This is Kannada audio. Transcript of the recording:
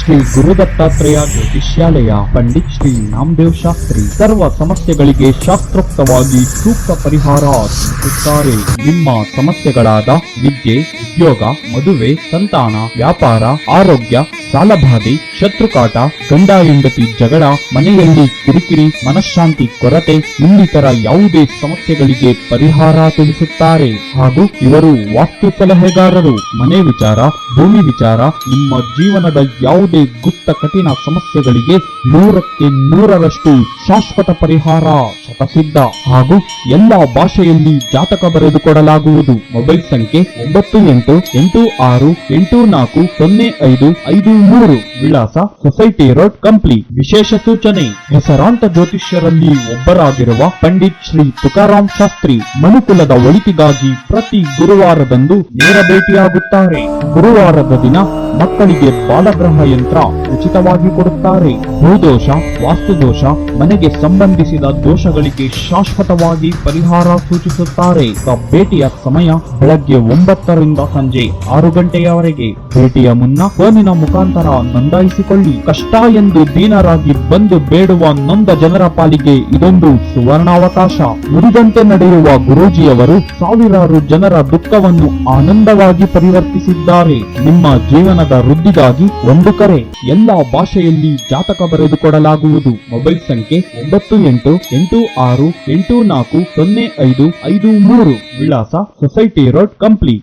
ಶ್ರೀ ಗುರುದತ್ತಾತ್ರೇಯ ಜ್ಯೋತಿಷ್ಯಾಲಯ ಪಂಡಿತ್ ಶ್ರೀ ನಾಮದೇವ್ ಶಾಸ್ತ್ರಿ ಸರ್ವ ಸಮಸ್ಯೆಗಳಿಗೆ ಶಾಸ್ತ್ರೋಕ್ತವಾಗಿ ಸೂಕ್ತ ಪರಿಹಾರ ಸೂಚಿಸುತ್ತಾರೆ. ನಿಮ್ಮ ಸಮಸ್ಯೆಗಳಾದ ವಿದ್ಯೆ, ಉದ್ಯೋಗ, ಮದುವೆ, ಸಂತಾನ, ವ್ಯಾಪಾರ, ಆರೋಗ್ಯ, ಸಾಲಬಾಧೆ, ಶತ್ರುಕಾಟ, ಗಂಡ ಹೆಂಡತಿ ಜಗಳ, ಮನೆಯಲ್ಲಿ ಕಿರಿಕಿರಿ, ಮನಃಶಾಂತಿ ಕೊರತೆ ಇನ್ನಿತರ ಯಾವುದೇ ಸಮಸ್ಯೆಗಳಿಗೆ ಪರಿಹಾರ ತಿಳಿಸುತ್ತಾರೆ. ಹಾಗೂ ಇವರು ವಾಸ್ತು ಸಲಹೆಗಾರರು. ಮನೆ ವಿಚಾರ, ಭೂಮಿ ವಿಚಾರ, ನಿಮ್ಮ ಜೀವನದ ಯಾವುದೇ ಗುಪ್ತ ಕಠಿಣ ಸಮಸ್ಯೆಗಳಿಗೆ 100ಕ್ಕೆ 100ರಷ್ಟು ಶಾಶ್ವತ ಪರಿಹಾರ ಶತಸಿದ್ಧ. ಹಾಗೂ ಎಲ್ಲಾ ಭಾಷೆಯಲ್ಲಿ ಜಾತಕ ಬರೆದುಕೊಡಲಾಗುವುದು. ಮೊಬೈಲ್ ಸಂಖ್ಯೆ 9886840553. ವಿಳಾಸ ಸೊಸೈಟಿ ರೋಡ್, ಕಂಪ್ಲಿ. ವಿಶೇಷ ಸೂಚನೆ: ಹೆಸರಾಂತ ಜ್ಯೋತಿಷ್ಯರಲ್ಲಿ ಒಬ್ಬರಾಗಿರುವ ಪಂಡಿತ್ ಶ್ರೀ ತುಕಾರಾಮ್ ಶಾಸ್ತ್ರಿ ಮನುಕುಲದ ಒಳಿತಿಗಾಗಿ ಪ್ರತಿ ಗುರುವಾರದಂದು ನೇರ ಭೇಟಿಯಾಗುತ್ತಾರೆ. ಗುರುವಾರದ ದಿನ ಮಕ್ಕಳಿಗೆ ಬಾಲಗ್ರಹ ಯಂತ್ರ ಉಚಿತವಾಗಿ ಕೊಡುತ್ತಾರೆ. ಭೂದೋಷ, ವಾಸ್ತುದೋಷ, ಮನೆಗೆ ಸಂಬಂಧಿಸಿದ ದೋಷಗಳಿಗೆ ಶಾಶ್ವತವಾಗಿ ಪರಿಹಾರ ಸೂಚಿಸುತ್ತಾರೆ. ಭೇಟಿಯ ಸಮಯ ಬೆಳಗ್ಗೆ 9ರಿಂದ ಸಂಜೆ 6 ಗಂಟೆಯವರೆಗೆ. ಭೇಟಿಯ ಮುನ್ನ ಫೋನಿನ ಮುಖಾಂತರ ನೋಂದಾಯಿಸಿಕೊಳ್ಳಿ. ಕಷ್ಟ ಎಂದು ದೀನರಾಗಿ ಬಂದು ಬೇಡುವ ನೊಂದ ಜನರ ಪಾಲಿಗೆ ಇದೊಂದು ಸುವರ್ಣಾವಕಾಶ. ನುಡಿದಂತೆ ನಡೆಯುವ ಗುರೂಜಿಯವರು ಸಾವಿರಾರು ಜನರ ದುಃಖವನ್ನು ಆನಂದವಾಗಿ ಪರಿವರ್ತಿಸಿದ್ದಾರೆ. ನಿಮ್ಮ ಜೀವನದ ವೃದ್ಧಿಗಾಗಿ ಒಂದು ಕರೆ. ಎಲ್ಲಾ ಭಾಷೆಯಲ್ಲಿ ಜಾತಕ ಬರೆದುಕೊಡಲಾಗುವುದು. ಮೊಬೈಲ್ ಸಂಖ್ಯೆ 9886840553. ವಿಳಾಸ ಸೊಸೈಟಿ ರೋಡ್, ಕಂಪ್ಲಿ.